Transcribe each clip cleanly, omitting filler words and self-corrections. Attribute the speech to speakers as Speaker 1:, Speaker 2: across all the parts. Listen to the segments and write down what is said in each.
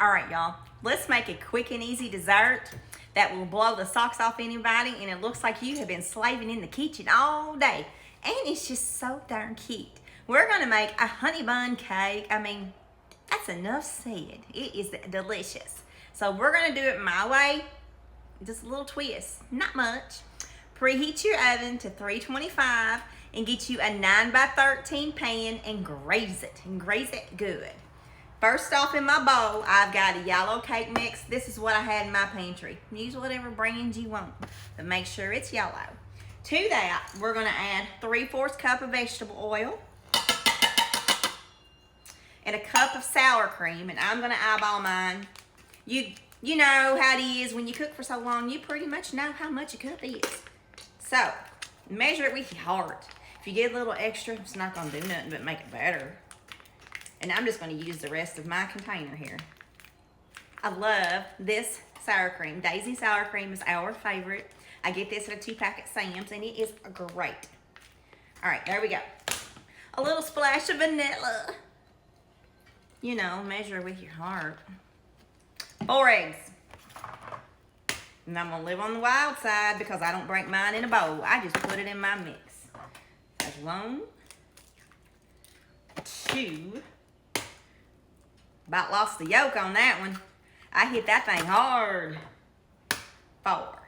Speaker 1: All right, y'all, let's make a quick and easy dessert that will blow the socks off anybody, and it looks like you have been slaving in the kitchen all day, and it's just so darn cute. We're gonna make a honey bun cake. I mean, that's enough said. It is delicious. So we're gonna do it my way, just a little twist, not much. Preheat your oven to 325 and get you a 9x13 pan and graze it good. First off, in my bowl, I've got a yellow cake mix. This is what I had in my pantry. Use whatever brand you want, but make sure it's yellow. To that, we're gonna add 3/4 cup of vegetable oil and a cup of sour cream, and I'm gonna eyeball mine. You know how it is when you cook for so long, you pretty much know how much a cup is. So, measure it with your heart. If you get a little extra, it's not gonna do nothing but make it better. And I'm just going to use the rest of my container here. I love this sour cream. Daisy sour cream is our favorite. I get this at a 2-pack at Sam's, and it is great. All right, there we go. A little splash of vanilla. You know, measure with your heart. 4 eggs. And I'm going to live on the wild side because I don't break mine in a bowl. I just put it in my mix. That's 1, 2. About lost the yolk on that one. I hit that thing hard. 4.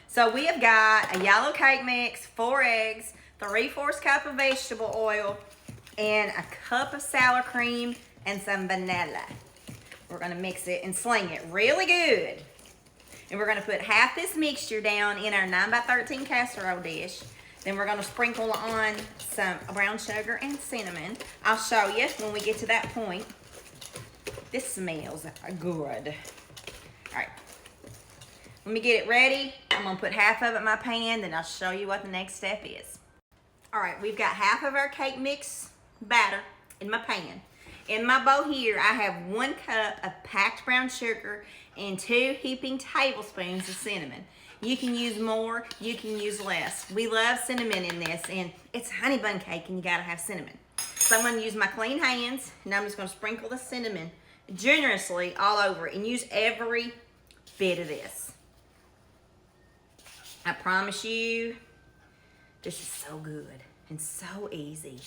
Speaker 1: So we have got a yellow cake mix, 4 eggs, 3/4 cup of vegetable oil, and a cup of sour cream and some vanilla. We're gonna mix it and sling it really good. And we're gonna put half this mixture down in our 9x13 casserole dish. Then we're gonna sprinkle on some brown sugar and cinnamon. I'll show you when we get to that point. This smells good. All right, let me get it ready. I'm gonna put half of it in my pan, then I'll show you what the next step is. All right, we've got half of our cake mix batter in my pan. In my bowl here, I have 1 cup of packed brown sugar and 2 heaping tablespoons of cinnamon. You can use more, you can use less. We love cinnamon in this, and it's honey bun cake, and you gotta have cinnamon. So I'm gonna use my clean hands, and I'm just gonna sprinkle the cinnamon generously all over it and use every bit of this. I promise you, this is so good and so easy.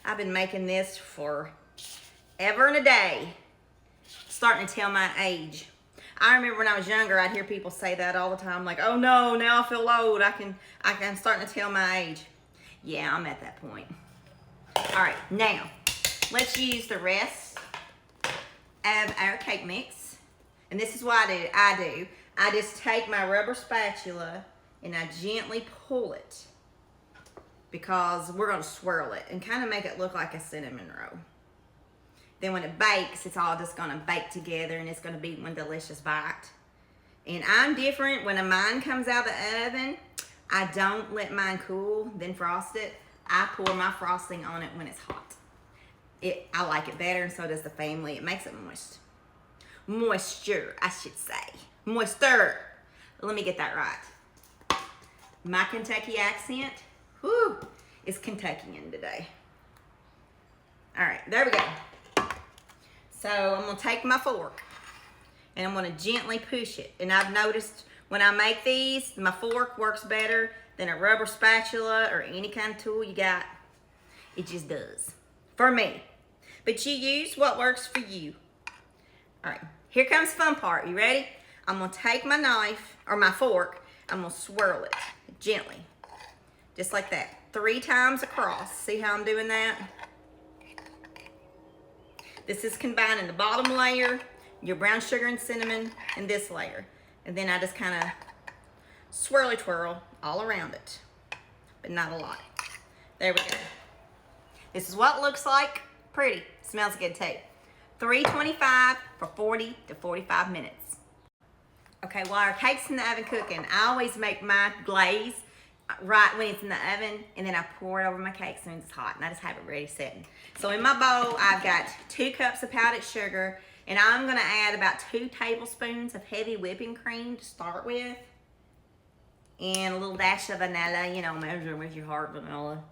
Speaker 1: I've been making this for ever and a day. Starting to tell my age. I remember when I was younger, I'd hear people say that all the time, like, oh no, now I feel old. I'm starting to tell my age. Yeah, I'm at that point. All right, now let's use the rest of our cake mix. And this is what I do. I just take my rubber spatula and I gently pull it because we're gonna swirl it and kind of make it look like a cinnamon roll. Then when it bakes, it's all just gonna bake together and it's gonna be one delicious bite. And I'm different. When mine comes out of the oven, I don't let mine cool, then frost it. I pour my frosting on it when it's hot. I like it better, and so does the family. It makes it moist. Moisture, I should say. Moisture. Let me get that right. My Kentucky accent, whew, is Kentuckian today. All right, there we go. So I'm gonna take my fork, and I'm gonna gently push it. And I've noticed when I make these, my fork works better than a rubber spatula or any kind of tool you got. It just does, for me. But you use what works for you. All right, here comes the fun part. You ready? I'm gonna take my knife, or my fork, I'm gonna swirl it gently. Just like that, 3 times across. See how I'm doing that? This is combining the bottom layer, your brown sugar and cinnamon, and this layer. And then I just kind of swirly twirl all around it, but not a lot. There we go. This is what it looks like. Pretty. Smells good too. 325 for 40 to 45 minutes. Okay, while our cake's in the oven cooking, I always make my glaze right when it's in the oven, and then I pour it over my cake as soon as it's hot, and I just have it ready setting. So in my bowl, I've got 2 cups of powdered sugar, and I'm gonna add about 2 tablespoons of heavy whipping cream to start with, and a little dash of vanilla. You know, measure with your heart vanilla.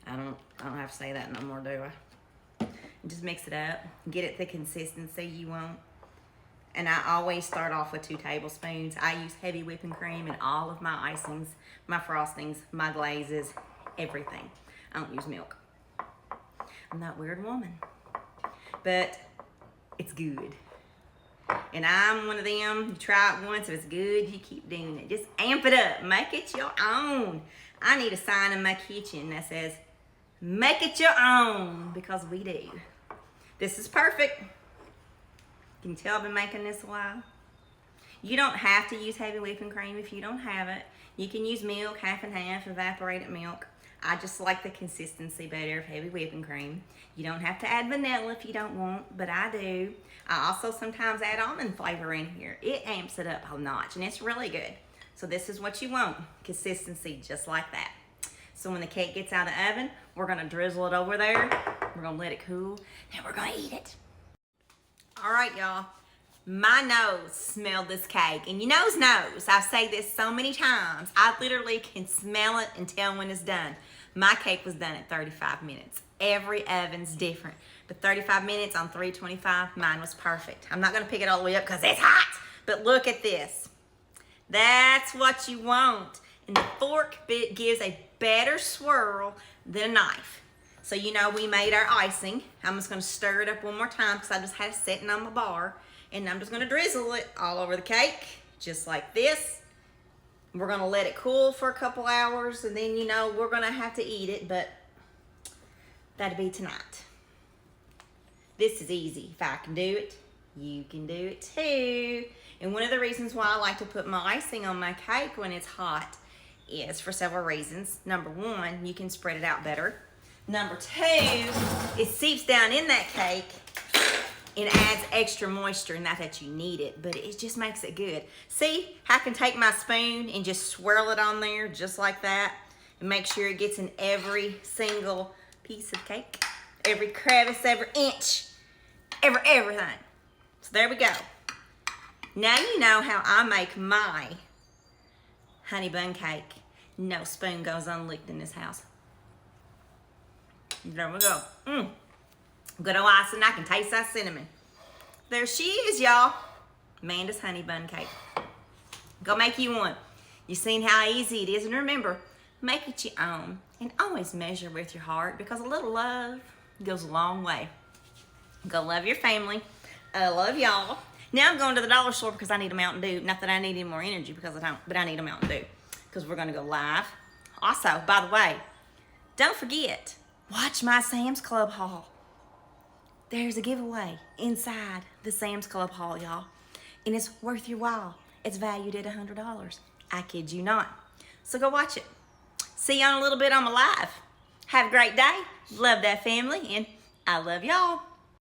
Speaker 1: I don't have to say that no more, do I? And just mix it up, get it the consistency you want. And I always start off with 2 tablespoons. I use heavy whipping cream in all of my icings, my frostings, my glazes, everything. I don't use milk. I'm that weird woman. But it's good. And I'm one of them, you try it once, if it's good, you keep doing it. Just amp it up, make it your own. I need a sign in my kitchen that says, make it your own, because we do. This is perfect. Can you tell I've been making this a while? You don't have to use heavy whipping cream if you don't have it. You can use milk, half and half, evaporated milk. I just like the consistency better of heavy whipping cream. You don't have to add vanilla if you don't want, but I do. I also sometimes add almond flavor in here. It amps it up a notch, and it's really good. So this is what you want, consistency just like that. So when the cake gets out of the oven, we're gonna drizzle it over there. We're gonna let it cool, and we're gonna eat it. All right, y'all. My nose smelled this cake, and your nose knows. I say this so many times. I literally can smell it and tell when it's done. My cake was done at 35 minutes. Every oven's different, but 35 minutes on 325, mine was perfect. I'm not gonna pick it all the way up because it's hot, but look at this. That's what you want. And the fork bit gives a better swirl than a knife. So you know we made our icing. I'm just gonna stir it up one more time because I just had it sitting on my bar. And I'm just gonna drizzle it all over the cake, just like this. We're gonna let it cool for a couple hours, and then you know we're gonna have to eat it, but that'll be tonight. This is easy. If I can do it, you can do it too. And one of the reasons why I like to put my icing on my cake when it's hot is for several reasons. Number 1, you can spread it out better. Number 2, it seeps down in that cake and adds extra moisture, not that you need it, but it just makes it good. See, I can take my spoon and just swirl it on there just like that and make sure it gets in every single piece of cake, every crevice, every inch, everything. So there we go. Now you know how I make my honey bun cake. No spoon goes unlicked in this house. There we go. Good old icing. I can taste that cinnamon. There she is, y'all. Amanda's honey bun cake. Go make you one. You seen how easy it is. And remember, make it your own. And always measure with your heart, because a little love goes a long way. Go love your family. I love y'all. Now I'm going to the dollar store because I need a Mountain Dew. Not that I need any more energy because I don't, but I need a Mountain Dew because we're going to go live. Also, by the way, don't forget, watch my Sam's Club haul. There's a giveaway inside the Sam's Club haul, y'all. And it's worth your while. It's valued at $100. I kid you not. So go watch it. See you on a little bit on my live. Have a great day. Love that family, and I love y'all.